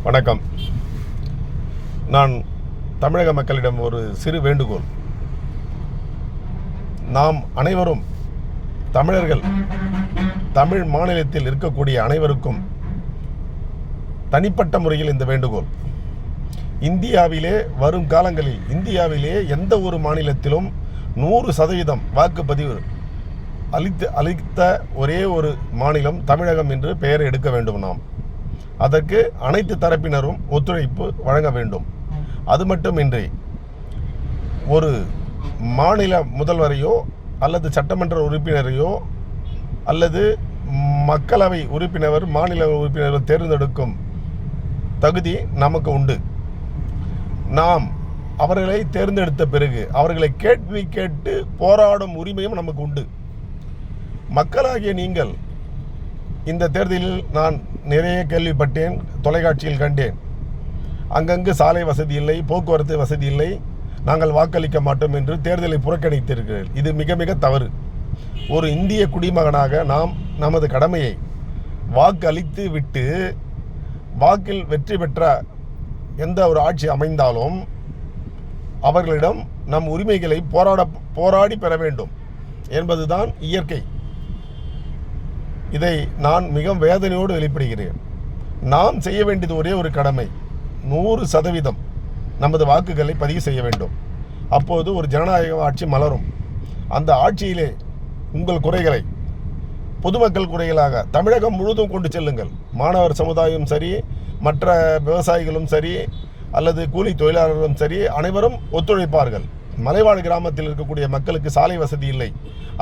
வணக்கம். நான் தமிழக மக்களிடம் ஒரு சிறு வேண்டுகோள். நாம் அனைவரும் தமிழர்கள், தமிழ் மாநிலத்தில் இருக்கக்கூடிய அனைவருக்கும் தனிப்பட்ட முறையில் இந்த வேண்டுகோள். இந்தியாவிலே வரும் காலங்களில் இந்தியாவிலே எந்த ஒரு மாநிலத்திலும் 100% வாக்குப்பதிவு அளித்த ஒரே ஒரு மாநிலம் தமிழகம் என்று பெயர் எடுக்க வேண்டும். நாம் அதற்கு அனைத்து தரப்பினரும் ஒத்துழைப்பு வழங்க வேண்டும். அது மட்டுமின்றி ஒரு மாநில முதல்வரையோ அல்லது சட்டமன்ற உறுப்பினரையோ அல்லது மக்களவை உறுப்பினர், மாநில உறுப்பினரை தேர்ந்தெடுக்கும் தகுதி நமக்கு உண்டு. நாம் அவர்களை தேர்ந்தெடுத்த பிறகு அவர்களை கேள்வி கேட்டு போராடும் உரிமையும் நமக்கு உண்டு. மக்களாகிய நீங்கள், இந்த தேர்தலில் நான் நிறைய கேள்விப்பட்டேன், தொலைக்காட்சியில் கண்டேன். அங்கங்கு சாலை வசதி இல்லை, போக்குவரத்து வசதி இல்லை, நாங்கள் வாக்களிக்க மாட்டோம் என்று தேர்தலை புறக்கணித்திருக்கிறீர்கள். இது மிக மிக தவறு. ஒரு இந்திய குடிமகனாக நாம் நமது கடமையை வாக்கு அளித்து விட்டு, வாக்கில் வெற்றி பெற்ற எந்த ஒரு ஆட்சி அமைந்தாலும் அவர்களிடம் நம் உரிமைகளை போராடி பெற வேண்டும் என்பதுதான் இயற்கை. இதை நான் மிக வேதனையோடு வெளிப்படுகிறேன். நாம் செய்ய வேண்டியது ஒரே ஒரு கடமை, 100% நமது வாக்குகளை பதிவு செய்ய வேண்டும். அப்போது ஒரு ஜனநாயக ஆட்சி மலரும். அந்த ஆட்சியிலே உங்கள் குறைகளை பொதுமக்கள் குறைகளாக தமிழகம் முழுதும் கொண்டு செல்லுங்கள். மாணவர் சமுதாயம் சரி, மற்ற விவசாயிகளும் சரி, அல்லது கூலி தொழிலாளர்களும் சரி, அனைவரும் ஒத்துழைப்பார்கள். மலைவாழ் கிராமத்தில் இருக்கக்கூடிய மக்களுக்கு சாலை வசதி இல்லை.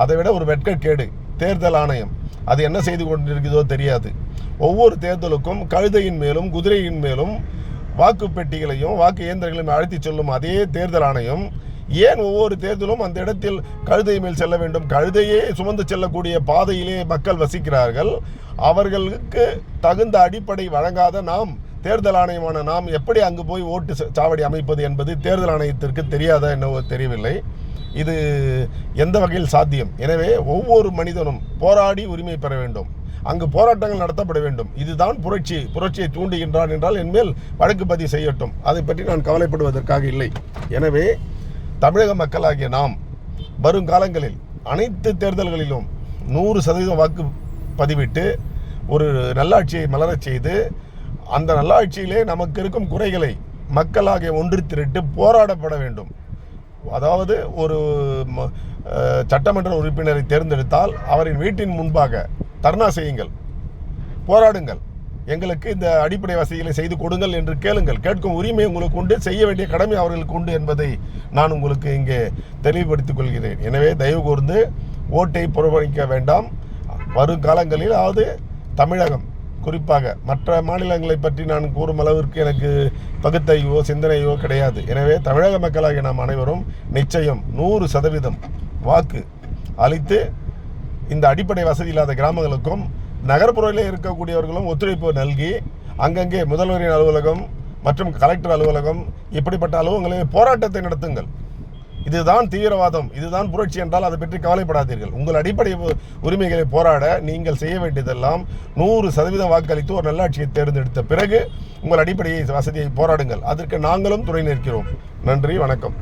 அதைவிட ஒரு வெட்கக்கேடு தேர்தல் ஆணையம் அது என்ன செய்து கொண்டிருக்கிறதோ தெரியாது. ஒவ்வொரு தேர்தலுக்கும் கழுதையின் மேலும் குதிரையின் மேலும் வாக்கு பெட்டிகளையும் வாக்கு இயந்திரங்களையும் அழைத்து செல்லும் அதே தேர்தல் ஆணையம் ஏன் ஒவ்வொரு தேர்தலும் அந்த இடத்தில் கழுதை மேல் செல்ல வேண்டும்? கழுதையே சுமந்து செல்லக்கூடிய பாதையிலே மக்கள் வசிக்கிறார்கள். அவர்களுக்கு தகுந்த அடிப்படை வழங்காத நாம், தேர்தல் ஆணையமான நாம், எப்படி அங்கு போய் ஓட்டு சாவடி அமைப்பது என்பது தேர்தல் ஆணையத்திற்கு தெரியாதா என்னவோ தெரியவில்லை. இது எந்த வகையில் சாத்தியம்? எனவே ஒவ்வொரு மனிதனும் போராடி உரிமை பெற வேண்டும். அங்கு போராட்டங்கள் நடத்தப்பட வேண்டும். இதுதான் புரட்சியை தூண்டுகின்றான் என்றால் என்மேல் வழக்கு பதிவு செய்யட்டும். அதை பற்றி நான் கவலைப்படுவதற்காக இல்லை. எனவே தமிழக மக்களாகிய நாம் வரும் காலங்களில் அனைத்து தேர்தல்களிலும் 100% வாக்கு பதிவிட்டு ஒரு நல்லாட்சியை மலரச் செய்து, அந்த நல்லாட்சியிலே நமக்கு இருக்கும் குறைகளை மக்களாகிய ஒன்று திரட்டு போராடப்பட வேண்டும். அதாவது ஒரு சட்டமன்ற உறுப்பினரை தேர்ந்தெடுத்தால் அவரின் வீட்டின் முன்பாக தர்ணா செய்யுங்கள், போராடுங்கள், எங்களுக்கு இந்த அடிப்படை வசதிகளை செய்து கொடுங்கள் என்று கேளுங்கள். கேட்கும் உரிமை உங்களுக்கு உண்டு, செய்ய வேண்டிய கடமை அவர்களுக்கு உண்டு என்பதை நான் உங்களுக்கு இங்கே தெளிவுபடுத்திக் கொள்கிறேன். எனவே தயவு கூர்ந்து ஓட்டை புறக்கணிக்க வேண்டாம். வரும் காலங்களில் அதாவது தமிழகம் குறிப்பாக, மற்ற மாநிலங்களை பற்றி நான் கூறும் அளவிற்கு எனக்கு பகுத்தறிவோ சிந்தனையோ கிடையாது. எனவே தமிழக மக்களாகிய நாம் அனைவரும் நிச்சயம் 100% வாக்கு அளித்து இந்த அடிப்படை வசதி இல்லாத கிராமங்களுக்கும் நகர்ப்புறங்களில் இருக்கக்கூடியவர்களும் ஒத்துழைப்பு நல்கி, அங்கங்கே முதல்வரின் அலுவலகம் மற்றும் கலெக்டர் அலுவலகம் இப்படிப்பட்ட அலுவலகங்களில் போராட்டத்தை நடத்துங்கள். இதுதான் தீவிரவாதம், இதுதான் புரட்சி என்றால் அதை பற்றி கவலைப்படாதீர்கள். உங்கள் அடிப்படை உரிமைகளை போராட நீங்கள் செய்ய வேண்டியதெல்லாம் 100% வாக்களித்து ஒரு நல்லாட்சியை தேர்ந்தெடுத்த பிறகு உங்கள் அடிப்படை வசதியை போராடுங்கள். அதற்கு நாங்களும் துணை நிற்கிறோம். நன்றி, வணக்கம்.